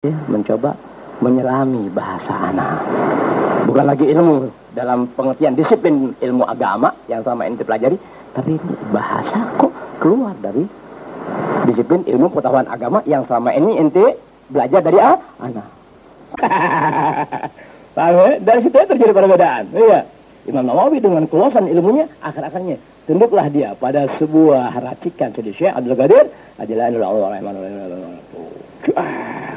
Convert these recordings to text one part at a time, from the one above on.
mencoba menyelami bahasa anak. Bukan lagi ilmu dalam pengertian disiplin ilmu agama yang selama ini dipelajari, tapi bahasa kok keluar dari disiplin ilmu pengetahuan agama yang selama ini ente belajar dari anak. Dari situ terjadi perbedaan. Iya. Imam Nawawi dengan keluasan ilmunya akar-akarnya tunduklah dia pada sebuah racikan dari Syekh Abdul Qadir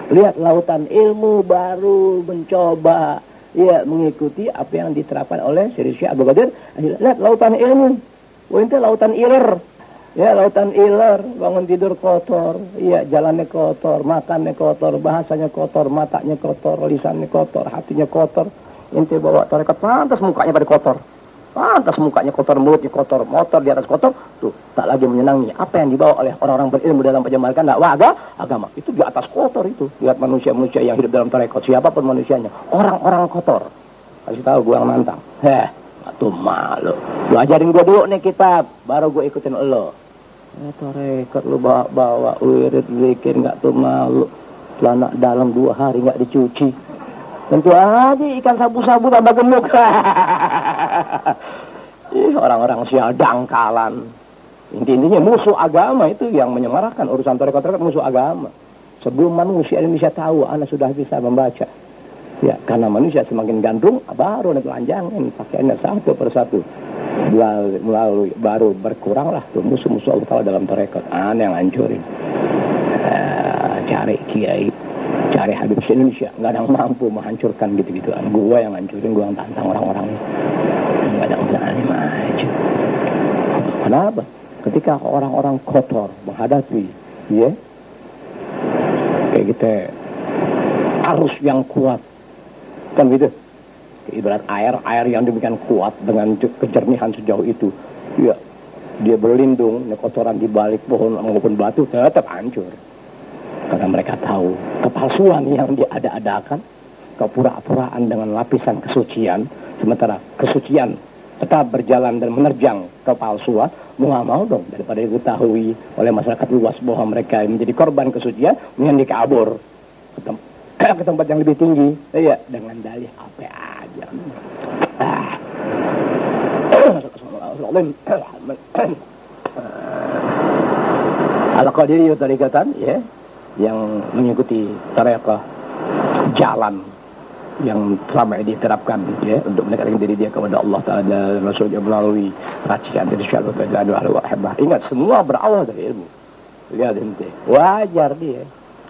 lihat lautan ilmu baru mencoba mengikuti apa yang diterapkan oleh Syekh Abdul Qadir. Lihat lautan ilmu. Itu lautan iler. Lautan iler, bangun tidur kotor, jalannya kotor, makannya kotor, bahasanya kotor, matanya kotor, lisannya kotor, hatinya kotor. Ente bawa tarekat, pantas mukanya pada kotor. Pantas mukanya kotor, mulutnya kotor, motor di atas kotor. Tuh, tak lagi menyenangi. Apa yang dibawa oleh orang-orang berilmu dalam penjamalkan dakwah agama. Itu di atas kotor itu. Lihat manusia-manusia yang hidup dalam tarekat, siapapun manusianya. Orang-orang kotor. Kasih tahu gue yang nantang. Tuh malu. Lu ajarin gue dulu nih kitab, baru gue ikutin lo. Tarekat lu bawa wirid zikir nggak tuh malu. Celana dalam 2 hari nggak dicuci. Tentu aja ikan sabu-sabu tambah gemuk. Orang-orang sial dangkalan. Intinya musuh agama itu yang menyemarakan urusan tarekat musuh agama. Sebelum manusia Indonesia tahu, anak sudah bisa membaca. Karena manusia semakin gandrung, baru telanjangin pakaiannya satu persatu. Melalui baru berkuranglah tuh musuh-musuh Allah Ta'ala dalam tarekat. Yang hancurin. Cari kiai, cari Habib Indonesia, nggak ada yang mampu menghancurkan gitu-gituan. Gua yang hancurin, gua yang tantang orang-orang. Nggak ada usaha maju. Kenapa? Ketika orang-orang kotor menghadapi, kayak gitu, arus yang kuat, kan gitu. Ibarat air yang demikian kuat dengan kejernihan sejauh itu, dia berlindung, kotoran di balik pohon maupun batu tetap hancur. Karena mereka tahu kepalsuan yang diada-adakan, kepura-puraan dengan lapisan kesucian, sementara kesucian tetap berjalan dan menerjang kepalsuan, mau dong daripada diketahui oleh masyarakat luas bahwa mereka menjadi korban kesucian, yang dikabur ke tempat yang lebih tinggi, dengan dalih apa aja. Al-Qadiriyah tarikatan, yang mengikuti tarekat jalan yang selama ini diterapkan untuk mendekatkan diri dia kepada Allah Ta'ala dan Rasulnya melalui racikan dari Syekh Abdul Qadir. Ingat, semua berawal dari ilmu. Lihat ente, wajar dia.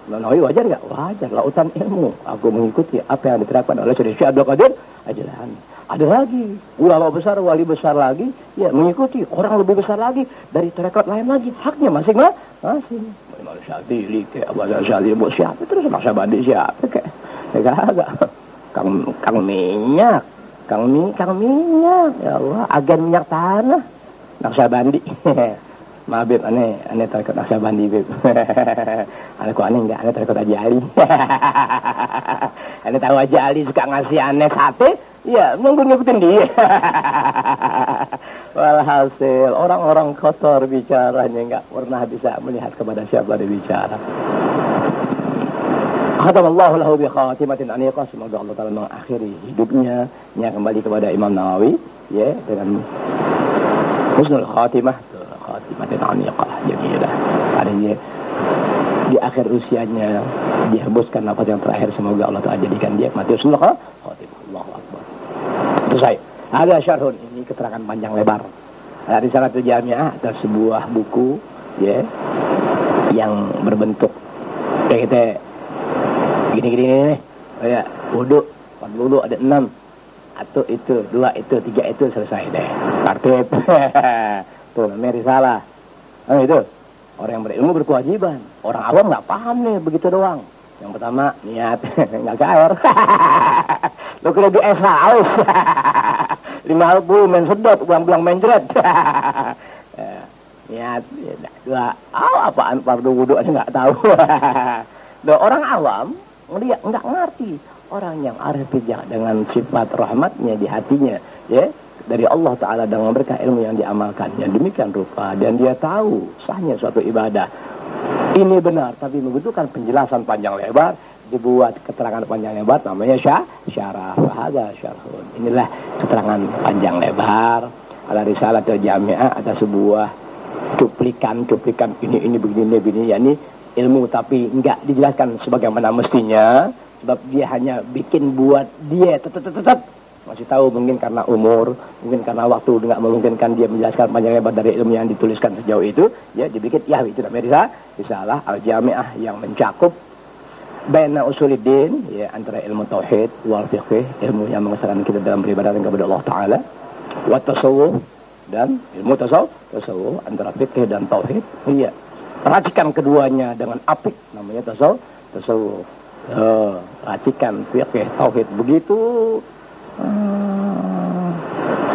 Nawawi wajar nggak? Wajar, lautan ilmu. Aku mengikuti apa yang diterapkan oleh Syekh Abdul Qadir Al-Jilani. Ada lagi, ulama besar, wali besar lagi, mengikuti orang lebih besar lagi dari tarekat lain lagi. Haknya masing-masing. Imam Syafi'i, Abu Ghazali, siapa terus Naqsyabandi siapa kayak agak Kang minyak, Kang minyak, ya Allah, agen minyak tanah, Naqsyabandi. Maaf Beb, aneh tarekat Naqsyabandi Beb. Aneh kok aneh enggak, aneh tarekat Haji Ali. Aneh tahu Haji Ali suka ngasih aneh sate, nunggu ngikutin dia. Walhasil orang-orang kotor bicaranya nggak pernah bisa melihat kepada siapa dia bicara. Khatamallahu lahu bi khatimatin aniqah. Semoga Allah Ta'ala mengakhiri hidupnya kembali kepada Imam Nawawi dengan husnul khatimah, khatimatin aniqah. Jadilah artinya di akhir usianya dihembuskan nafas yang terakhir. Semoga Allah Ta'ala jadikan dia mati husnul khatimah. Allahu Akbar. Selesai. Ada syarhun, ini keterangan panjang lebar. Di Syaratul Jami'ah ada sebuah buku yang berbentuk kayak gini nih. Wudu, 4 wudu ada 6. 1 itu, 2 itu, 3 itu, selesai deh. Tertib. Tuh namanya risalah. Itu. Orang yang berilmu berkewajiban. Orang awam nggak paham nih begitu doang. Yang pertama, niat. Nggak cair. Lo kira di es haus. 50 main sedot, ulang-ulang main jeret. Niat. 2. Apaan fardu wudu aja nggak tahu. Orang awam, dia nggak ngerti. Orang yang arif bijak dengan sifat rahmatnya di hatinya, dari Allah Ta'ala dengan berkah ilmu yang diamalkannya. Demikian rupa. Dan dia tahu sahnya suatu ibadah. Ini benar, tapi membutuhkan penjelasan panjang lebar. dibuat keterangan panjang lebar namanya syarah. Fahadha syarhun. Inilah keterangan panjang lebar. Ala risalatul jami'ah, ada sebuah cuplikan ini begini ya, ini ilmu tapi enggak dijelaskan sebagaimana mestinya, sebab dia hanya bikin buat dia tetap masih tahu, mungkin karena umur, mungkin karena waktu enggak memungkinkan dia menjelaskan panjang lebar dari ilmu yang dituliskan sejauh itu, ya dibikin ya itu namanya risalah al-jami'ah yang mencakup baina usuluddin, ya antara ilmu tauhid wal fiqh, ilmu yang mengesahkan kita dalam beribadah kepada Allah Taala, wa tasawuf dan ilmu tasawuf antara fikih dan tauhid. Iya, racikan keduanya dengan apik namanya tasawuf. Racikan fikih tauhid begitu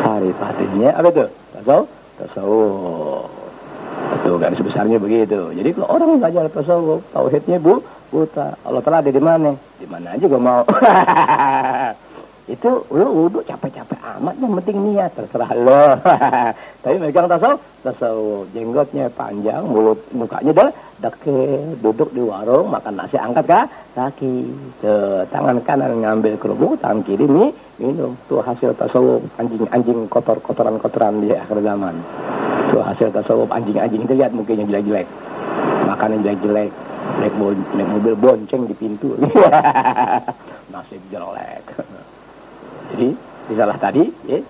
sari patinya apa itu tasawuf itu kan sebesarnya begitu. Jadi kalau orang belajar tasawuf tauhidnya buta, Allah Taala ada di mana aja gua mau. Itu lu wudhu capek-capek amat, yang penting niat, terserah lo. Tapi megang tasawuf, jenggotnya panjang, mukanya deket, duduk di warung, makan nasi angkat kaki, tangan kanan ngambil kerupuk, tangan kiri minum. Tuh hasil tasawuf, anjing kotoran di akhir zaman. Tuh hasil tasawuf, anjing itu lihat mukanya jelek-jelek, makannya jelek-jelek, naik mobil bonceng di pintu. Nasib jelek. Jadi risalah tadi ya,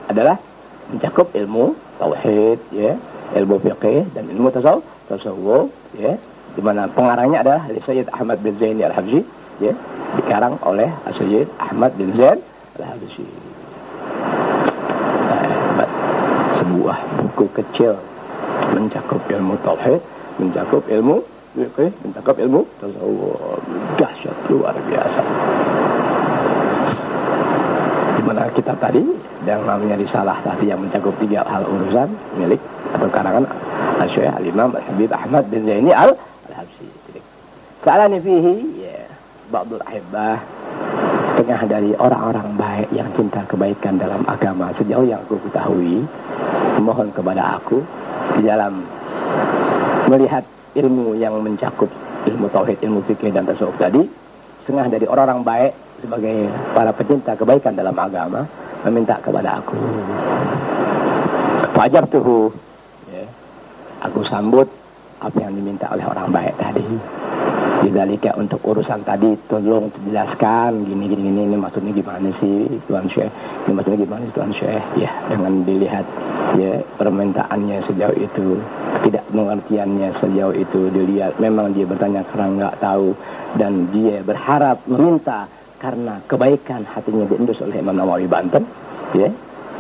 adalah mencakup ilmu tauhid, ya, ilmu fiqih dan ilmu tasawuf, ya, di mana pengarangnya adalah Sayyid Ahmad bin Zain al-Habsyi, ya, dikarang oleh Sayyid Ahmad bin Zain al-Habsyi. Sebuah buku kecil mencakup ilmu tauhid, mencakup ilmu fiqih, mencakup ilmu tasawuf, dahsyat luar biasa. Dimana kitab tadi yang namanya risalah tadi yang mencakup 3 hal urusan milik atau karangan Syekh Al-Imam Al-Habib Ahmad bin Zaini Al-Habsyi. Sa'alani fihi ya ba'dul ahibbah, setengah dari orang-orang baik yang cinta kebaikan dalam agama sejauh yang aku ketahui, mohon kepada aku di dalam melihat ilmu yang mencakup ilmu tauhid, ilmu fikih dan tasawuf tadi, setengah dari orang-orang baik sebagai para pecinta kebaikan dalam agama meminta kepada aku. Fajar tuh, ya, aku sambut apa yang diminta oleh orang baik tadi. Jadi untuk urusan tadi tolong dijelaskan gini ini maksudnya gimana sih Tuan Syekh? Ini maksudnya gimana sih Tuan Syekh? Ya, dengan dilihat ya permintaannya sejauh itu, tidak mengertiannya sejauh itu, dilihat memang dia bertanya karena nggak tahu dan dia berharap meminta karena kebaikan hatinya diendus oleh Imam Nawawi Banten, ya,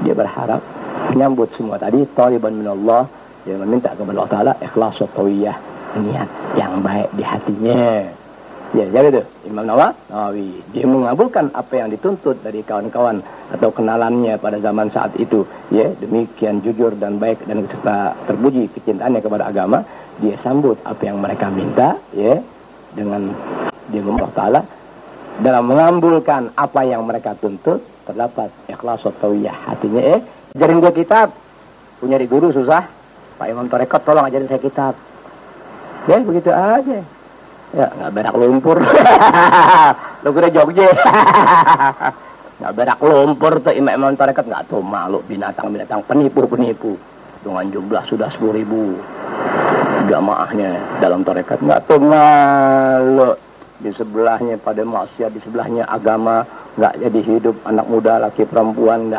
dia berharap menyambut semua tadi thaliban minallah, dia meminta kepada Allah Taala ikhlas tawiyah, niat yang baik di hatinya. Ya, jadi itu Imam Nawawi dia mengabulkan apa yang dituntut dari kawan-kawan atau kenalannya pada zaman saat itu, ya, demikian jujur dan baik dan serta terpuji kecintaannya kepada agama, dia sambut apa yang mereka minta, ya, dengan dia Allah Taala dalam mengabulkan apa yang mereka tuntut. Terdapat ikhlas tawiyah hatinya. Ajarin gue kitab, punya di guru susah, Pak Imam Tarekat tolong ajarin saya kitab. Ya begitu aja. Ya nggak berak lumpur. Lu kira Jogja. Nggak berak lumpur tuh Imam Tarekat, nggak tahu malu binatang penipu. Dengan jumlah sudah 10.000 jamaahnya dalam tarekat, nggak tahu malu. Di sebelahnya pada maksiat, di sebelahnya agama, nggak jadi hidup, anak muda, laki perempuan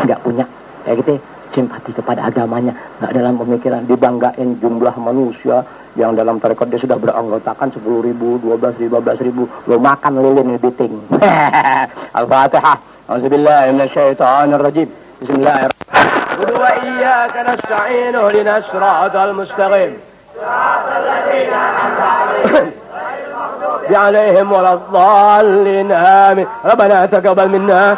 nggak punya kayak gitu simpati kepada agamanya, nggak dalam pemikiran, dibanggain jumlah manusia yang dalam tarekat dia sudah beranggotakan 10.000, 12.000, 15.000, lo makan lilin di biting. Al-Fatihah. Auzubillahi minasyaitonir rajim. Bismillahirrahmanirrahim. Wa iyyaka nasta'in ihdinas siratal mustaqim. Siratal ladzina an'amta 'alaihim عليهم ولا الضالين آمين. ربنا تقبل منا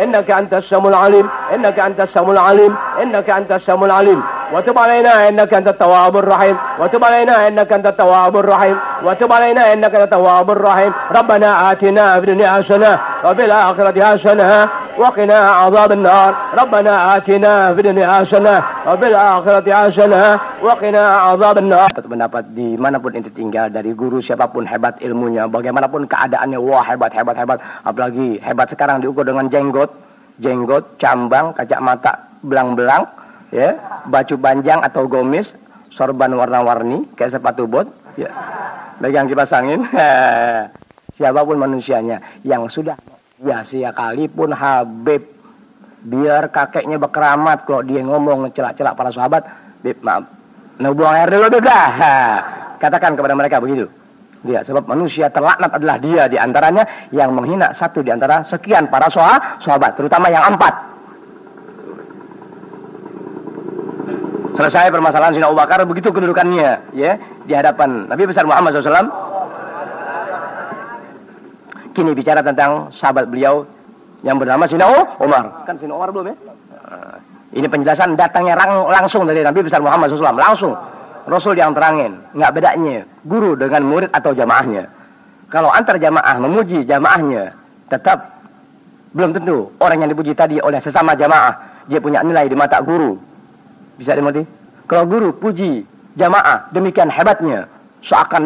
إنك أنت السميع العليم وتب علينا إنك أنت التواب الرحيم وتب علينا إنك أنت التواب الرحيم وتب علينا إنك أنت التواب الرحيم ربنا آتنا في الدنيا حسنة وفي الآخرة حسنة وقنا عذاب النار ربنا آتنا في الدنيا حسنة وفي الآخرة حسنة وقنا عذاب النار. Pendapat dimanapun ente tinggal, dari guru siapapun hebat ilmunya, bagaimanapun keadaannya, wah hebat, apalagi hebat sekarang diukur dengan jenggot, cambang, kacamata belang-belang, ya, baju panjang atau gomis, sorban warna-warni kayak sepatu bot, ya, megang kipas angin. Siapapun manusianya yang sudah ya sekalipun Habib, biar kakeknya berkeramat, kalau dia ngomong celak-celak para sahabat, Bib, maaf, buang air dulu dah. Katakan kepada mereka begitu. Dia, sebab manusia terlaknat adalah dia di antaranya yang menghina satu di antara sekian para sahabat, terutama yang 4. Selesai permasalahan Sayyidina Abu Bakar, begitu kedudukannya, ya, di hadapan Nabi besar Muhammad SAW. Kini bicara tentang sahabat beliau yang bernama Sayyidina Umar. Kan Sayyidina Umar belum ya? Ini penjelasan datangnya langsung dari Nabi besar Muhammad SAW, langsung. Rasul yang terangin, nggak bedanya guru dengan murid atau jamaahnya. Kalau antar jamaah memuji jamaahnya, tetap belum tentu orang yang dipuji tadi oleh sesama jamaah dia punya nilai di mata guru. Bisa dimengerti? Kalau guru puji jamaah demikian hebatnya, seakan,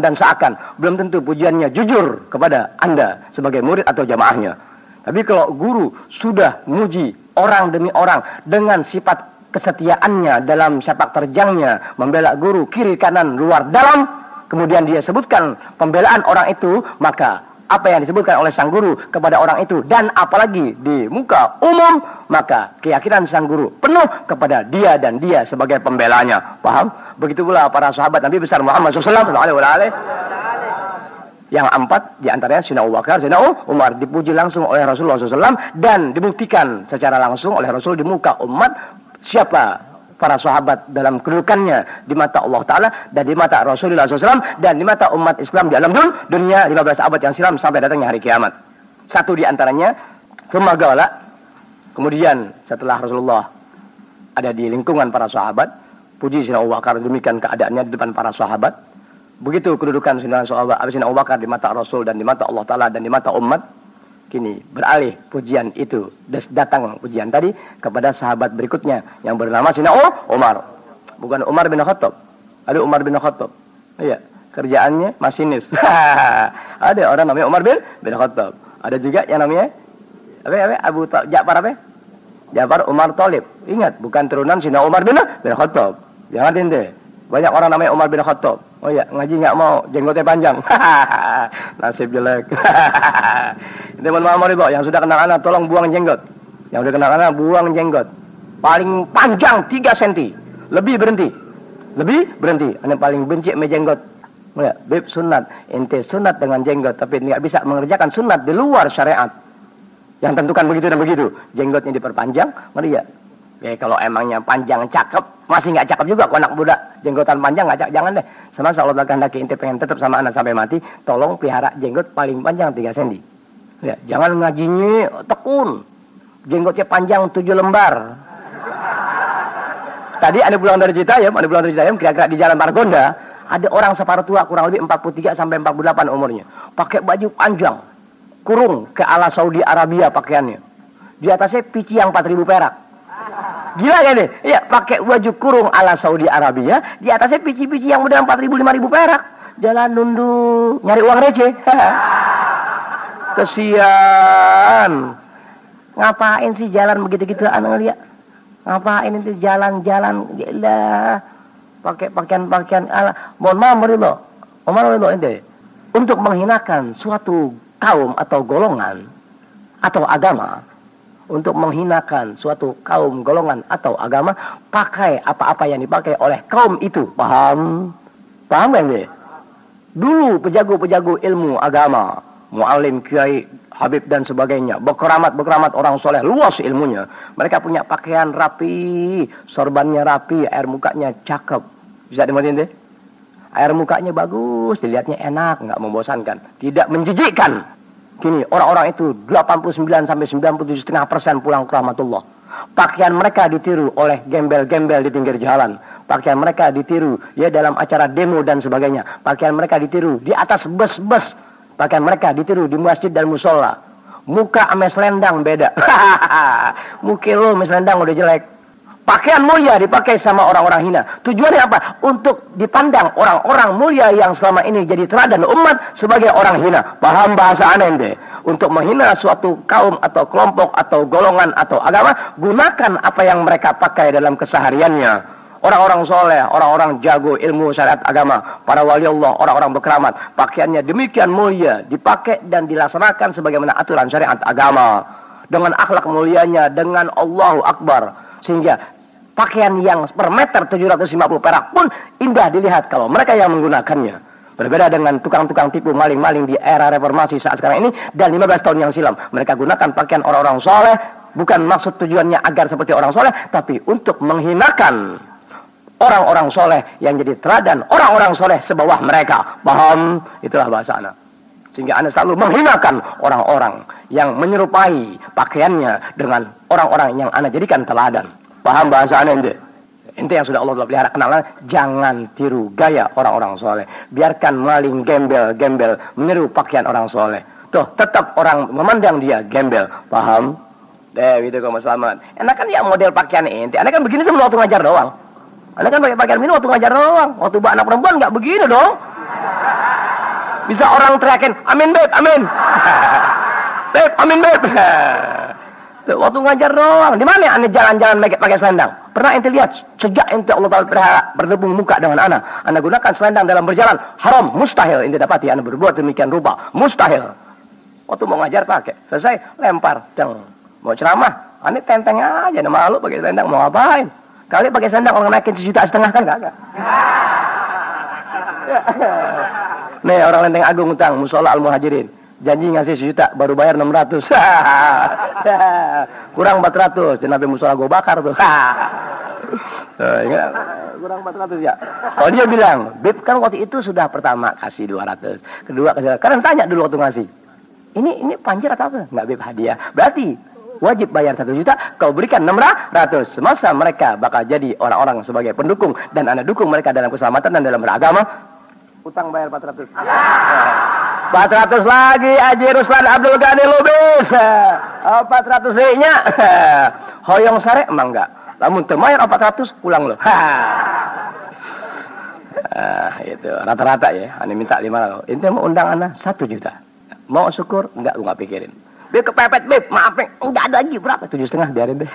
belum tentu pujiannya jujur kepada Anda sebagai murid atau jamaahnya. Tapi kalau guru sudah muji orang demi orang dengan sifat kesetiaannya dalam sepak terjangnya, membela guru kiri kanan luar dalam, kemudian dia sebutkan pembelaan orang itu, maka apa yang disebutkan oleh sang guru kepada orang itu, dan apalagi di muka umum, maka keyakinan sang guru penuh kepada dia dan dia sebagai pembelanya. Paham? Begitu pula para sahabat Nabi besar Muhammad SAW. Yang 4 diantaranya Sayyidina Abu Bakar, Sayyidina Umar dipuji langsung oleh Rasulullah SAW dan dibuktikan secara langsung oleh Rasul di muka umat. Siapa para sahabat dalam kedudukannya di mata Allah Ta'ala dan di mata Rasulullah SAW dan di mata umat Islam di alam dunia 15 abad yang silam sampai datangnya hari kiamat. Satu di antaranya Thumma kemudian setelah Rasulullah ada di lingkungan para sahabat, puji Sayyidina Abu Bakar, demikian keadaannya di depan para sahabat. Begitu kedudukan Sayyidina Abu Bakar di mata Rasul dan di mata Allah Ta'ala dan di mata umat. Kini beralih pujian itu, datang pujian tadi kepada sahabat berikutnya yang bernama Sayyidina Umar. Bukan Umar bin Khattab. Ada Umar bin Khattab. Iya, kerjaannya masinis. Ada orang namanya Umar bin Khattab. Ada juga yang namanya Ja'far Umar Thalib. Ingat, bukan turunan Sayyidina Umar bin Khattab. Jangan deh. Banyak orang namanya Umar bin Khattab. Oh iya, ngaji nggak mau, jenggotnya panjang. Nasib jelek. Itu mohon maaf yang sudah kenal anak, tolong buang jenggot. Yang sudah kenal anak, buang jenggot. Paling panjang 3 cm. Lebih berhenti. Anda paling benci sama jenggot. Ya, bib sunat. Ente sunat dengan jenggot, tapi nggak bisa mengerjakan sunat di luar syariat. Yang tentukan begitu dan begitu. Jenggotnya diperpanjang, ngeri ya. Ya, kalau emangnya panjang cakep, masih nggak cakep juga kalau anak muda jenggotan panjang nggak cakep, jangan deh. Semasa Allah kehendaki ente pengen tetap sama anak sampai mati, tolong pelihara jenggot paling panjang 3 cm. Ya, jangan ngajinya tekun, jenggotnya panjang 7 lembar. Tadi ada pulang dari Citayam, kira-kira di Jalan Margonda, ada orang separuh tua kurang lebih 43 sampai 48 umurnya, pakai baju panjang, kurung ke ala Saudi Arabia pakaiannya, di atasnya pici yang 4.000 perak. Gila kan deh? Iya, pakai baju kurung ala Saudi Arabia, di atasnya pici-pici yang modal 4.000, 5.000 perak. Jalan nunduk, nyari uang receh. Kesian. Ngapain sih jalan begitu-gitu anak lihat? Ngapain itu jalan-jalan? Gila. Pakai pakaian-pakaian ala. Mohon maaf, Umar ente. Untuk menghinakan suatu kaum atau golongan atau agama, untuk menghinakan suatu kaum, golongan, atau agama, pakai apa-apa yang dipakai oleh kaum itu. Paham kan ya? Dulu pejago-pejago ilmu agama, mu'alim, kiai, habib dan sebagainya, berkeramat orang soleh, luas ilmunya. Mereka punya pakaian rapi, sorbannya rapi, air mukanya cakep. Bisa dimatiin deh? Air mukanya bagus, dilihatnya enak, nggak membosankan, tidak menjijikkan. Kini orang-orang itu 89 sampai 97,5% pulang ke rahmatullah. Pakaian mereka ditiru oleh gembel-gembel di pinggir jalan. Pakaian mereka ditiru ya dalam acara demo dan sebagainya. Pakaian mereka ditiru di atas bus-bus. Pakaian mereka ditiru di masjid dan musola. Muka ame selendang beda. Muka lo ame selendang udah jelek. Pakaian mulia dipakai sama orang-orang hina. Tujuannya apa? Untuk dipandang orang-orang mulia yang selama ini jadi teladan umat sebagai orang hina. Paham bahasa aneh deh. Untuk menghina suatu kaum atau kelompok atau golongan atau agama, gunakan apa yang mereka pakai dalam kesehariannya. Orang-orang soleh, orang-orang jago ilmu syariat agama, para wali Allah, orang-orang berkeramat, pakaiannya demikian mulia, dipakai dan dilaksanakan sebagaimana aturan syariat agama. Dengan akhlak mulianya, dengan Allahu Akbar. Sehingga pakaian yang per meter 750 perak pun indah dilihat kalau mereka yang menggunakannya. Berbeda dengan tukang-tukang tipu maling-maling di era reformasi saat sekarang ini dan 15 tahun yang silam. Mereka gunakan pakaian orang-orang soleh, bukan maksud tujuannya agar seperti orang soleh, tapi untuk menghinakan orang-orang soleh yang jadi teladan orang-orang soleh sebawah mereka. Paham? Itulah bahasa anak. Sehingga anda selalu menghinakan orang-orang yang menyerupai pakaiannya dengan orang-orang yang anda jadikan teladan. Paham bahasa anda? Ente yang sudah Allah pelihara kenalan, jangan tiru gaya orang-orang soleh. Biarkan maling gembel-gembel meniru pakaian orang soleh. Tuh, tetap orang memandang dia gembel. Paham? Gitu kok Mas Slamet. Enak kan ya model pakaian ente. Anda kan begini sebelum waktu ngajar doang. Anda kan pakai pakaian ini waktu ngajar doang. Waktu anak perempuan nggak begini dong. Bisa orang teriakin, amin beb, amin. Beb, amin beb. Waktu ngajar doang. Di mana anda jalan-jalan pakai selendang? Pernah ente lihat? Sejak ente Allah Ta'ala bertepung muka dengan anda gunakan selendang dalam berjalan. Haram, mustahil ente dapati anda berbuat demikian rupa. Mustahil. Waktu mau ngajar pakai. Selesai, lempar. Mau ceramah, anda tenteng aja. Anda malu pakai selendang, mau ngapain? Kali pakai selendang orang naikin 1,5 juta kan kagak. Nih orang Lenteng Agung utang Musola Al Muhajirin. Janji ngasih 1 juta baru bayar 600. Kurang 400. Nabi Musola gue bakar tuh. Kurang 400 ya. Kalau dia bilang, "Beb kan waktu itu sudah pertama kasih 200, kedua kasih." Karena tanya dulu waktu ngasih. Ini panjer atau apa? Enggak beb hadiah. Berarti wajib bayar 1 juta, kau berikan 600. Semasa mereka bakal jadi orang-orang sebagai pendukung dan anda dukung mereka dalam keselamatan dan dalam beragama, utang bayar 400. 400 lagi Haji Ruslan Abdul Ghani Lubis. 400 nya. Hoyong sare emang enggak. Lamun termayar 400 pulang loh. Itu rata-rata ya. Ane minta 500. Ini mau undang ana 1 juta. Mau syukur enggak, gua enggak pikirin. Beb kepepet, beb, maaf nih, enggak ada lagi, berapa? 7,5 biarin deh.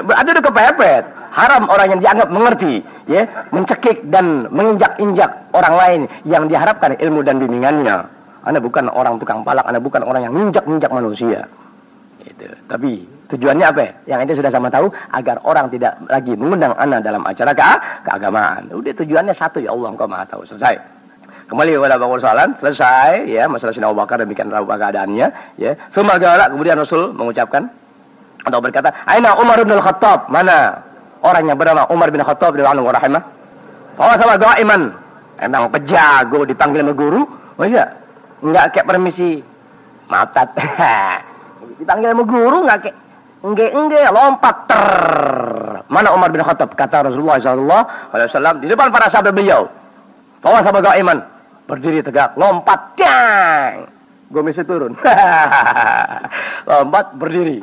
Ada udah kepepet. Haram orang yang dianggap mengerti, ya, mencekik dan menginjak-injak orang lain yang diharapkan ilmu dan bimbingannya. Anda bukan orang tukang palak, Anda bukan orang yang menginjak-injak manusia. Gitu. Tapi tujuannya apa? Yang ini sudah sama tahu, agar orang tidak lagi mengundang Anda dalam acara keagamaan. Udah tujuannya satu, ya Allah, Engkau Maha tahu. Selesai. Kembali kepada Bang Ursalan, selesai ya masalah Sina Abu Bakar demikian rupa keadaannya ya. Sumagala kemudian Rasul mengucapkan atau berkata, "Aina Umar bin Khattab?" Mana orang yang bernama Umar bin Khattab radhiyallahu anhu rahimah? Oh sama Gaiman. Emang pejago dipanggil sama guru? Oh iya. Enggak kayak permisi. Matat. Dipanggil sama guru enggak kayak enggak lompat ter. Mana Umar bin Khattab? Kata Rasulullah sallallahu alaihi wasallam di depan para sahabat beliau. Bawa sama Gaiman. Berdiri tegak, lompat, dang. Gue mesti turun. Lompat, berdiri.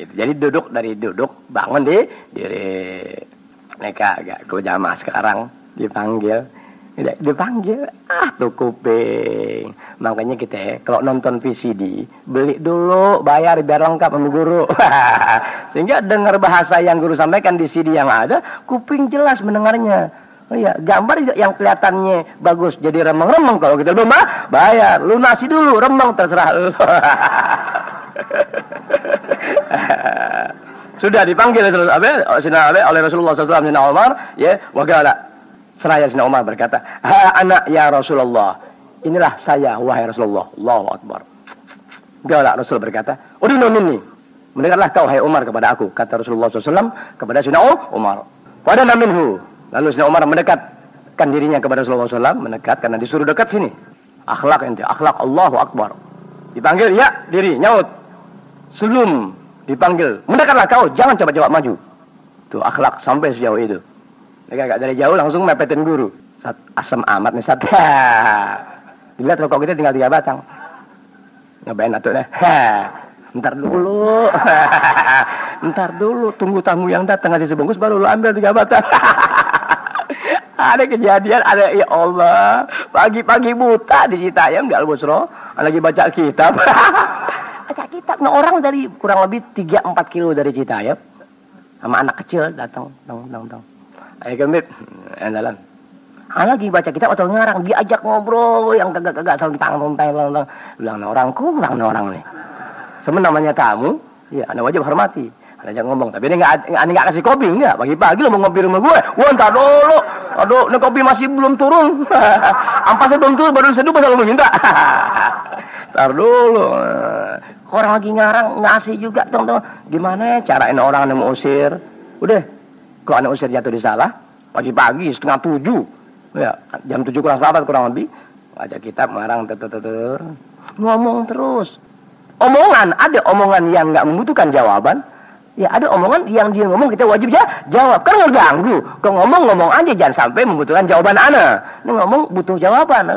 Jadi dari duduk, bangun diri. Neka agak ke jamaah sekarang dipanggil. Tuh kuping. Makanya kita kalau nonton VCD, beli dulu, bayar biar lengkap sama guru. Sehingga dengar bahasa yang guru sampaikan di CD yang ada, kuping jelas mendengarnya. Oh iya, gambar yang kelihatannya bagus jadi remeng-remeng. Kalau kita belum bayar, lunasi dulu, remeng terserah lu. Sudah dipanggil oleh Rasulullah SAW Sina Umar, ya, wagala. Seraya Sina Umar berkata, "Ha anak ya Rasulullah." Inilah saya wahai Rasulullah. Allahu Akbar. Gala Rasul berkata, "Udunu minni." Mendengarlah kau hai Umar kepada aku, kata Rasulullah SAW kepada Sina Umar. Wadana minhu. Lalu Sina Umar mendekatkan dirinya kepada Rasulullah SAW, mendekat karena disuruh dekat sini. Akhlak ente, akhlak Allahu Akbar. Dipanggil, ya, diri, nyaut. Sebelum dipanggil, mendekatlah kau, jangan coba-coba maju. Tuh akhlak sampai sejauh itu. Mereka dari jauh langsung mepetin guru. Asam amat nih Sat. Dilihat rokok kita tinggal 3 batang. Nyobain atuh deh. Ntar dulu. Ntar dulu, tunggu tamu yang datang ngasih sebungkus baru lu ambil 3 batang. Ada kejadian, ada ya Allah, pagi-pagi buta di Citayam di Al-Busro, lagi baca kitab. Baca kitab, nah orang dari kurang lebih 3-4 kilo dari Citayam sama anak kecil datang, dong. Ayo kemit, jalan. Lagi baca kitab atau ngarang, diajak ngobrol yang kagak tentang. Bilang orang kurang orang nih. Sebenarnya namanya tamu, ya Anda wajib hormati. Anda jangan ngomong, tapi ini enggak kasih kopi enggak. Pagi-pagi lo mau ngopi rumah gue. Wah, entar dulu. Aduh, ini kopi masih belum turun. Ampasnya belum turun baru seduh pas lo minta. Entar dulu. Orang lagi ngarang ngasih juga dong. Gimana carain orang yang mau usir? Udah, kalau anak usir jatuh di salah, pagi-pagi 6:30. Ya, jam 7 kurang 4 kurang lebih. Baca kitab ngarang ngomong terus. Ada omongan yang nggak membutuhkan jawaban. Ya ada omongan yang dia ngomong kita wajib jawab. Kan ngeganggu. Kau ngomong aja jangan sampai membutuhkan jawaban ana. Ini ngomong butuh jawaban.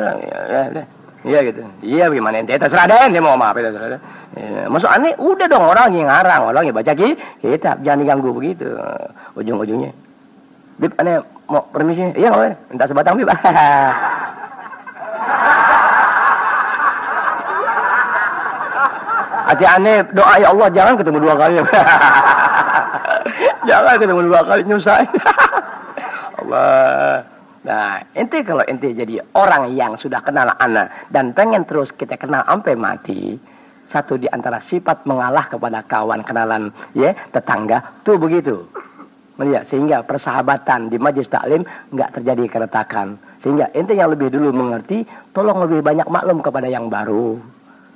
Iya gitu. Iya bagaimana ente terserah deh dia mau apa terserah deh. Ya, maksud aneh udah dong orang yang ngarang, orang yang baca kitab jangan diganggu begitu. Ujung-ujungnya. Bib aneh mau permisi. Iya boleh. Minta sebatang bib. Hati aneh doa ya Allah jangan ketemu 2 kali. Jangan ketemu 2 kali nyusahin. Allah. Nah, ente kalau ente jadi orang yang sudah kenal ana dan pengen terus kita kenal sampai mati, satu di antara sifat mengalah kepada kawan kenalan ya tetangga tuh begitu. Melihat sehingga persahabatan di majelis taklim enggak terjadi keretakan. Sehingga ente yang lebih dulu mengerti, tolong lebih banyak maklum kepada yang baru.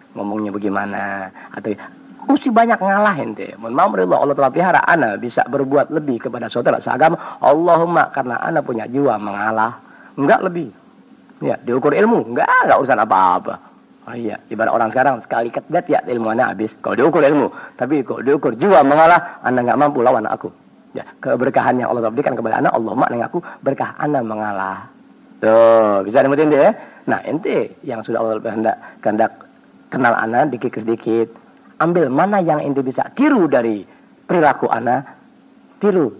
Ngomongnya bagaimana atau mesti banyak ngalah ente. Mohon maaf Allah telah pelihara ana bisa berbuat lebih kepada saudara seagama. Allahumma karena ana punya jiwa mengalah. Enggak lebih. Ya, diukur ilmu, enggak urusan apa-apa. Oh iya, ibarat orang sekarang sekali kedet ya ilmu ana habis. Kalau diukur ilmu, tapi kalau diukur jiwa mengalah, ana enggak mampu lawan aku. Ya, keberkahan yang Allah berikan kepada ana, Allahumma nang aku berkah ana mengalah. Tuh, bisa dimutin deh. Nah, ente yang sudah Allah kehendak kenal ana dikit-dikit, ambil mana yang ente bisa tiru dari perilaku ana, tiru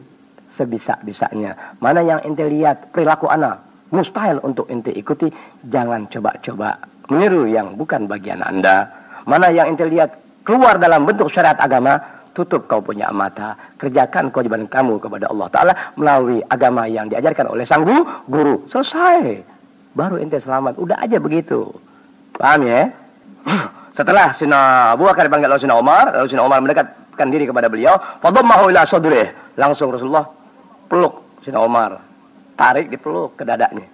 sebisa-bisanya. Mana yang ente lihat perilaku ana mustahil untuk ente ikuti, jangan coba-coba meniru yang bukan bagian anda. Mana yang ente lihat keluar dalam bentuk syariat agama, tutup kau punya mata, kerjakan kewajiban kamu kepada Allah Ta'ala melalui agama yang diajarkan oleh sang guru. Selesai, baru ente selamat. Udah aja begitu, paham ya? Setelah Sina Abu Bakar dipanggil oleh Sina Umar, lalu Sina Umar mendekatkan diri kepada beliau, fadhammahu ila sadrih. Langsung Rasulullah peluk Sina Umar, tarik dipeluk ke dadanya.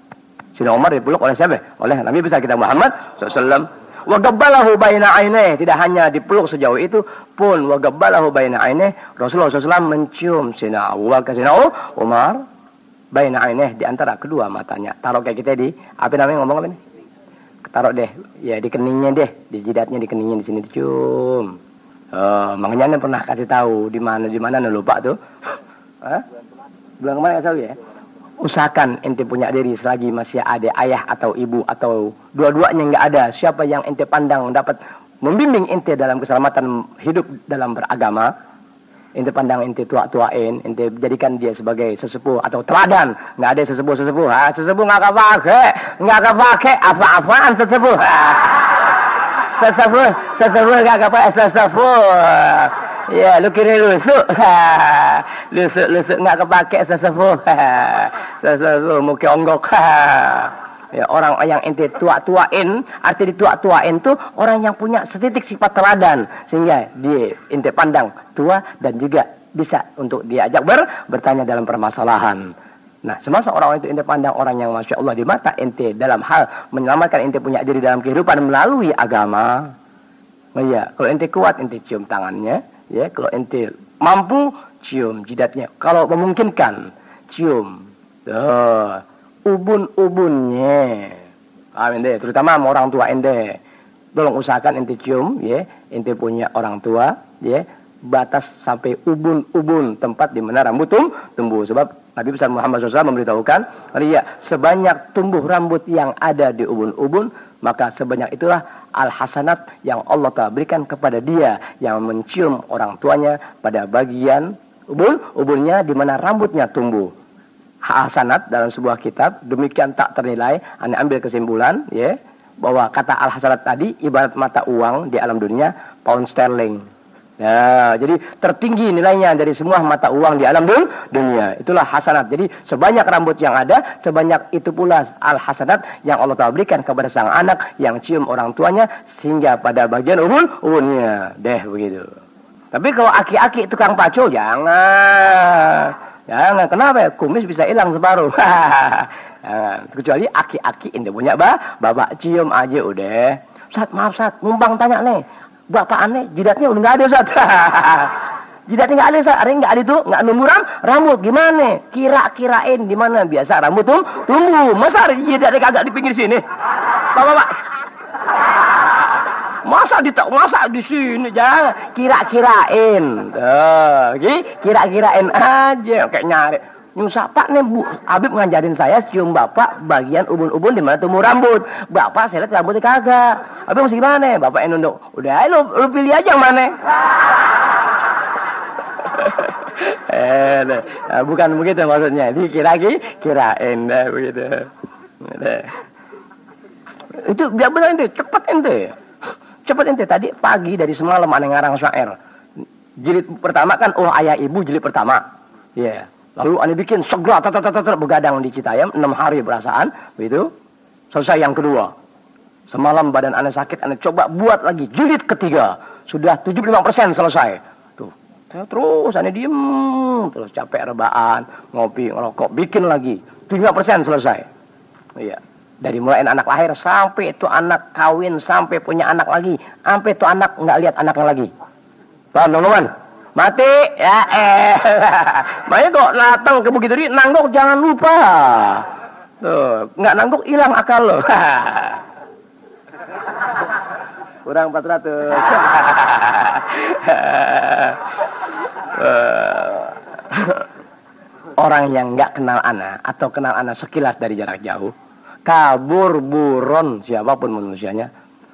Sina Umar dipeluk oleh siapa? Oleh Nabi besar kita Muhammad SAW. Wa gabbalahu baina aineh, tidak hanya dipeluk sejauh itu pun wa gabbalahu baina aineh, Rasulullah SAW mencium Sina Abu Bakar, Sina Umar baina aineh di antara kedua matanya. Taruh kayak kita di apa namanya ngomong apa nih? Taruh deh, ya di keningnya deh, di jidatnya, di keningnya di sini dicium. Makanya anda pernah kasih tahu di mana lupa tuh. Hah? Bulan kemarin nggak tahu ya. Usahakan ente punya diri selagi masih ada ayah atau ibu atau dua-duanya nggak ada. Siapa yang ente pandang dapat membimbing ente dalam keselamatan hidup dalam beragama. Ente pandang ente tua-tuain, ente jadikan dia sebagai sesepuh atau teladan. Nggak ada sesepuh. Sesepuh nggak kepake apa-apaan sesepuh. Sesepuh nggak kepake sesepuh. Ya, lu kira lusuk. Lusuk nggak kepake sesepuh. Sesepuh muka onggok. Ya, orang yang ente tua-tuain, arti ditua-tuain tuh orang yang punya setitik sifat teladan sehingga dia ente pandang tua dan juga bisa untuk diajak bertanya dalam permasalahan. Nah, semasa orang itu ente pandang orang yang masya Allah di mata ente dalam hal menyelamatkan ente punya diri dalam kehidupan melalui agama. Nah, ya, kalau ente kuat ente cium tangannya, ya, kalau ente mampu cium jidatnya, kalau memungkinkan cium. Ubun-ubunnya. Amin deh, terutama sama orang tua ente. Tolong usahakan ente cium, ya. Ente punya orang tua, ya. batas sampai ubun-ubun tempat di mana rambut tumbuh. Sebab Nabi besar Muhammad SAW memberitahukan, sebanyak tumbuh rambut yang ada di ubun-ubun, maka sebanyak itulah al-hasanat yang Allah telah berikan kepada dia yang mencium orang tuanya pada bagian ubunnya di mana rambutnya tumbuh. Hasanat dalam sebuah kitab demikian tak ternilai. Anda ambil kesimpulan, ya, bahwa kata al-hasanat tadi ibarat mata uang di alam dunia, pound sterling. Ya, jadi tertinggi nilainya dari semua mata uang di alam dunia. Itulah hasanat. Jadi sebanyak rambut yang ada, sebanyak itu pula al-hasanat yang Allah Ta'ala berikan kepada sang anak yang cium orang tuanya sehingga pada bagian ubunnya. Deh begitu. Tapi kalau aki-aki tukang pacul, jangan. Jangan. Kenapa ya? Kumis bisa hilang separuh. Kecuali aki-aki ini punya babak cium aja udah. Ustaz, maaf Ustaz, numpang tanya nih. Bapak aneh, jidatnya udah nggak ada, Ustaz. Jidatnya nggak ada, Ustaz. Ada yang nggak ada itu, nggak nemu rambut. Gimana? Kirain di mana biasa rambut tumbuh. Masa jidatnya kagak di pinggir sini? Bapak. Masa di sini, jangan. Kirain. Kira-kirain aja, kayak nyari. Nyusah Pak nih Bu, Habib ngajarin saya cium Bapak bagian ubun-ubun di mana tumbuh rambut. Bapak saya lihat rambutnya kagak. Habib mesti gimana? Bapak yang nunduk. Udah, lu pilih aja yang mana. Bukan begitu maksudnya. Kirain begitu. Itu biar benar ente, cepet ente. Tadi pagi dari semalam aneh ngarang syair. Jilid pertama kan ayah ibu jilid pertama. Iya. Yeah. Lalu ane bikin segera begadang di Citayam 6 hari perasaan, begitu. Selesai yang kedua. Semalam badan ane sakit, ane coba buat lagi jilid ketiga. Sudah 75% selesai. Tuh. Terus ane diem, terus capek rebahan, ngopi, ngerokok, bikin lagi. 75% selesai. Iya. Dari mulai anak lahir sampai itu anak kawin, sampai punya anak lagi, sampai itu anak nggak lihat anaknya lagi. Paham, teman-teman? Mati, ya makanya kok datang ke Bukit Duri, nanggok jangan lupa. Tuh, nggak nanggok hilang akal lo. Kurang 400. Orang yang nggak kenal ana atau kenal ana sekilas dari jarak jauh, kabur buron siapapun manusianya.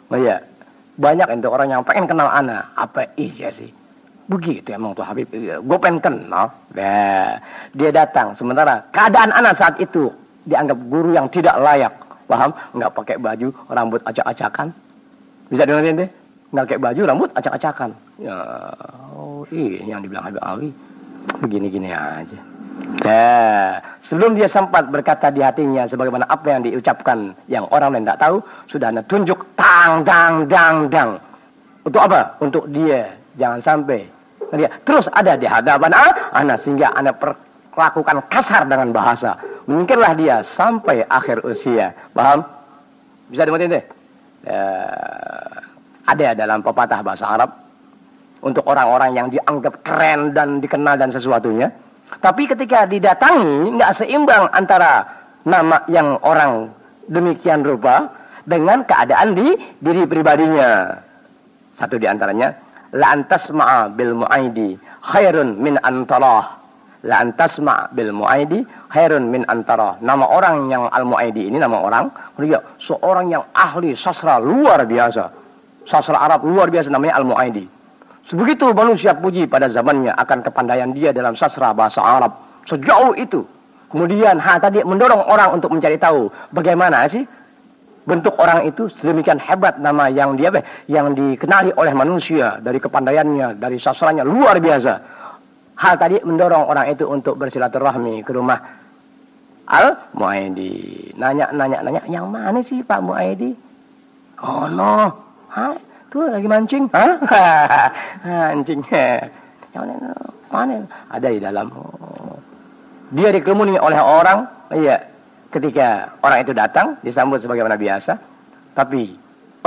Oh iya, banyak itu orang yang pengen kenal ana. Apa iya sih? Begitu emang tuh Habib. Gue pengen kenal. Nah, dia datang. Sementara keadaan anak saat itu dianggap guru yang tidak layak. Paham? Nggak pakai baju, rambut acak-acakan. Bisa dengerin deh? Nggak pakai baju, rambut acak-acakan. Ya, ini yang dibilang Habib Ali. Begini-gini aja. Nah, sebelum dia sempat berkata di hatinya sebagaimana apa yang diucapkan yang orang lain tidak tahu, sudah anda tunjuk dang. Untuk apa? Untuk dia jangan sampai dia terus ada di hadapan anak sehingga anak perlakukan kasar dengan bahasa. Mungkinlah dia sampai akhir usia. Paham? Bisa dengerin deh. Ada dalam pepatah bahasa Arab untuk orang-orang yang dianggap keren dan dikenal dan sesuatunya. Tapi ketika didatangi nggak seimbang antara nama yang orang demikian rupa dengan keadaan di diri pribadinya. Satu di antaranya, la antasma'a bil mu'aidi khairun min antarah. La antasma' bil mu'aidi khairun min antarah. Nama orang yang al-mu'aidi ini nama orang, dia seorang yang ahli sastra luar biasa. Sastra Arab luar biasa namanya al-mu'aidi. Sebegitu manusia puji pada zamannya akan kepandaian dia dalam sastra bahasa Arab. Sejauh itu. Kemudian tadi mendorong orang untuk mencari tahu bagaimana sih bentuk orang itu sedemikian hebat nama yang dia yang dikenali oleh manusia dari kepandaiannya, dari sastranya luar biasa. Hal tadi mendorong orang itu untuk bersilaturahmi ke rumah Al-Mu'aidi. Nanya, yang mana sih Pak Mu'aidi? Oh no, tuh lagi mancing. Mancing. Yang mana? Ada di dalam. Dia dikerumuni oleh orang, iya. Ketika orang itu datang, disambut sebagaimana biasa. Tapi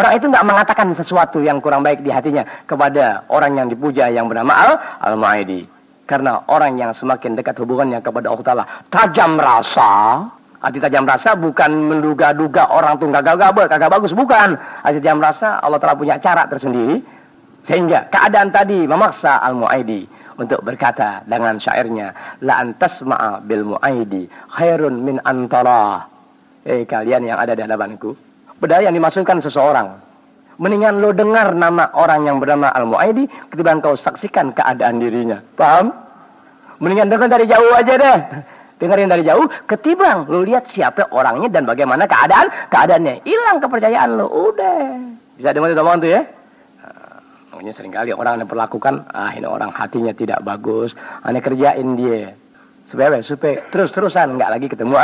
orang itu nggak mengatakan sesuatu yang kurang baik di hatinya kepada orang yang dipuja yang bernama Al-Mu'aidi. Karena orang yang semakin dekat hubungannya kepada Allah Ta'ala tajam rasa. Arti tajam rasa bukan menduga-duga orang tuh kagak bagus, bukan. Arti tajam rasa Allah Ta'ala punya cara tersendiri Sehingga keadaan tadi memaksa Al-Mu'aidi untuk berkata dengan syairnya, la antasma'a bil mu'aidi khairun min antara. Kalian yang ada di hadapanku, padahal yang dimaksudkan seseorang, mendingan lo dengar nama orang yang bernama Al-Mu'aidi ketimbang kau saksikan keadaan dirinya. Paham? Mendingan dengar dari jauh aja deh. Dengerin dari jauh ketimbang lo lihat siapa orangnya dan bagaimana keadaannya. Hilang kepercayaan lo. Udah. Bisa dengar itu omongan tuh ya? Makanya seringkali orang yang perlakukan, ini orang hatinya tidak bagus, aneh kerjain dia. Supaya terus-terusan nggak lagi ketemu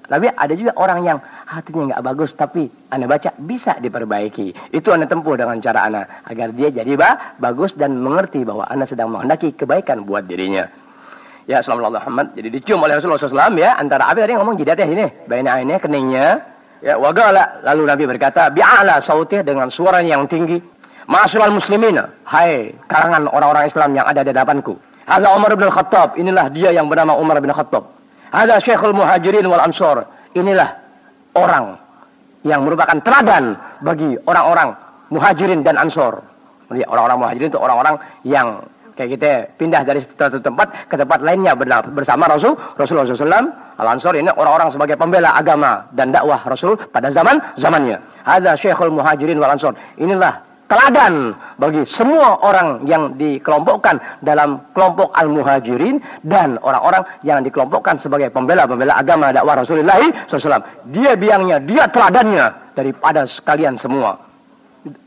Tapi ada juga orang yang hatinya nggak bagus, tapi aneh baca bisa diperbaiki. Itu aneh tempuh dengan cara aneh agar dia jadi bagus dan mengerti bahwa aneh sedang menghendaki kebaikan buat dirinya. Ya, sallallahu Muhammad. Jadi dicium oleh Rasulullah SAW ya, antara apa tadi ngomong jidatnya ini, baina ainnya keningnya. Ya, wagala, lalu Nabi berkata, bi'ala sautih, dengan suara yang tinggi. Ma'asyiral muslimin, hai karangan orang-orang Islam yang ada di hadapanku. Hadza Umar bin Khattab, inilah dia yang bernama Umar bin Khattab. Hadza Syekhul Muhajirin wal Ansor, inilah orang yang merupakan teladan bagi orang-orang Muhajirin dan Ansor. Jadi orang-orang Muhajirin itu orang-orang yang kayak kita pindah dari satu tempat ke tempat lainnya bersama Rasulullah SAW. Al-Ansor ini orang-orang sebagai pembela agama dan dakwah Rasul pada zamannya. Hadza Syekhul Muhajirin wal Ansor, inilah teladan bagi semua orang yang dikelompokkan dalam kelompok Al-Muhajirin dan orang-orang yang dikelompokkan sebagai pembela-pembela agama dakwah Rasulullah SAW. Dia biangnya, dia teladannya daripada sekalian semua.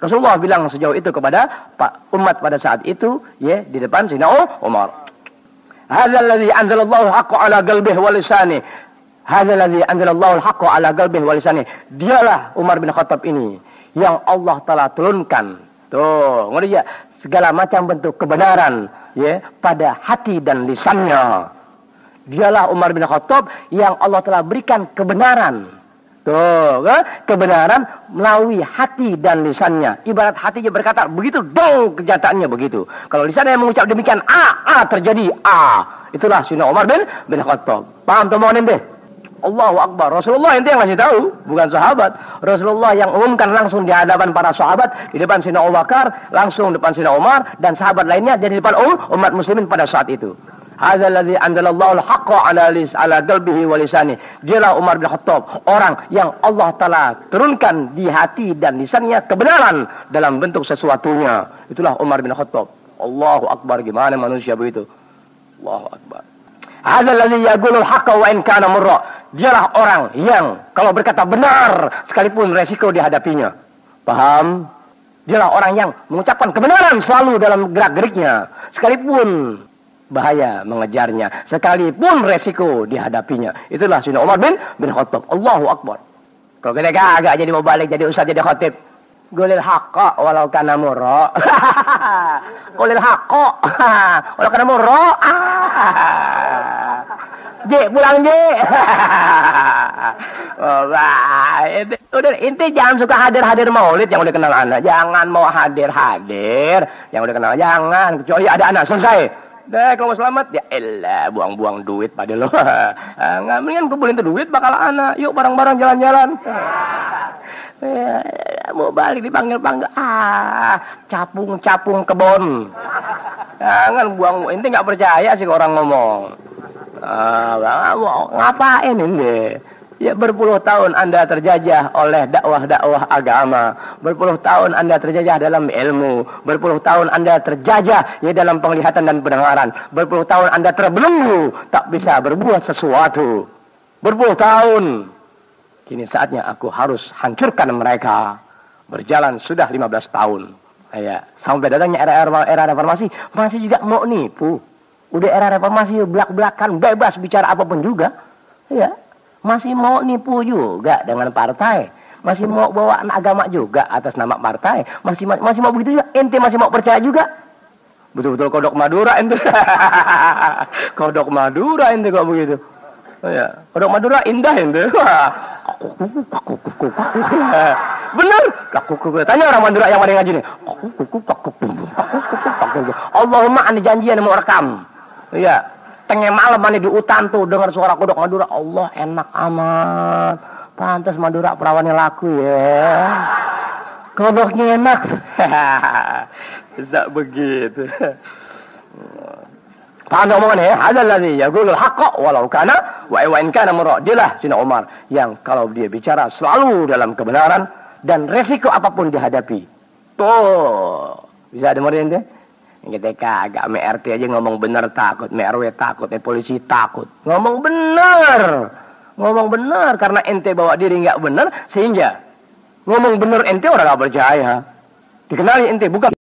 Rasulullah bilang sejauh itu kepada umat pada saat itu, ya, di depan Sayyidina Umar. Hadzal ladzi anzalallahu al-haqqa ala qalbihi wa lisanihi. Hadzal ladzi anzalallahu al-haqqa ala qalbihi wa lisanihi. Dialah Umar bin Khattab ini yang Allah telah turunkan, tuh, ngerti ya, segala macam bentuk kebenaran, ya, pada hati dan lisannya. Dialah Umar bin Khattab yang Allah telah berikan kebenaran, tuh, kebenaran melalui hati dan lisannya. Ibarat hatinya berkata begitu, dong, kenyataannya begitu. Kalau lisannya mengucap demikian, terjadi Itulah Sayyidina Umar bin Khattab. Paham tuh mohon deh. Allahu Akbar. Rasulullah itu yang ngasih tahu, bukan sahabat. Rasulullah yang umumkan langsung di hadapan para sahabat, di depan Sayyidina Abu Bakar, langsung depan Sayyidina Umar dan sahabat lainnya, dan di depan umat muslimin pada saat itu. Hadzal ladzi anzalallahu al-haqqa ala qalbihi wa lisanihi. Dialah Umar bin Khattab, orang yang Allah Taala turunkan di hati dan lisannya kebenaran dalam bentuk sesuatunya. Itulah Umar bin Khattab. Allahu Akbar, gimana manusia begitu? Allahu Akbar. Hadzal ladzi yaqulul haqqa wa in kana murra. Dialah orang yang kalau berkata benar sekalipun resiko dihadapinya. Paham? Dialah orang yang mengucapkan kebenaran selalu dalam gerak-geriknya, sekalipun bahaya mengejarnya, sekalipun resiko dihadapinya. Itulah Sayyidina Umar bin Khattab. Allahu Akbar. Kalau kita agak jadi mau balik jadi ustaz jadi khatib, qulil haqqa walau kana murra. Qulil haqqa walau kana murra. Pulang udah inti jangan suka hadir maulid yang udah kenal anak, jangan mau hadir yang udah kenal, jangan, kecuali ada anak selesai. Kalau mau selamat ya elah buang-buang duit pada lo. Nggak, mendingan kumpulin tuh duit bakal anak, yuk bareng-bareng jalan-jalan. Mau balik dipanggil capung kebon. Jangan buang, inti nggak percaya sih orang ngomong. Ngapain ini? Ya, berpuluh tahun Anda terjajah oleh dakwah-dakwah agama. Berpuluh tahun Anda terjajah dalam ilmu. Berpuluh tahun Anda terjajah ya dalam penglihatan dan pendengaran. Berpuluh tahun Anda terbelenggu, tak bisa berbuat sesuatu. Berpuluh tahun. Kini saatnya aku harus hancurkan mereka. Berjalan sudah 15 tahun. Ya, sampai datangnya era reformasi, masih juga mau nipu. Udah era reformasi belak-belakan bebas bicara apapun juga. Ya. Masih mau nipu juga dengan partai. Masih mau bawa agama juga atas nama partai. Masih mau begitu juga. Ente masih mau percaya juga. Betul-betul kodok Madura ente. Kodok Madura ente kok begitu. Ya. Kodok Madura indah ente. Bener. Tanya orang Madura yang ada ngaji nih. Allahumma ane janjian mau rekam. Iya, tengah malam mana di hutan tuh dengar suara kodok Madura. Allah enak amat. Pantas Madura perawannya laku ya. Kodoknya enak. Tidak begitu. Paham omongannya ya? Hadzal ladzi yaqulul haqqa walau kana wa in kana muradilah Sina Umar yang kalau dia bicara selalu dalam kebenaran dan resiko apapun dihadapi. Tuh, bisa dengerin deh. Kita kagak MRT aja ngomong bener takut, MRW takut, polisi takut. Ngomong bener karena ente bawa diri nggak bener sehingga ngomong bener ente orang nggak percaya. Dikenali ente bukan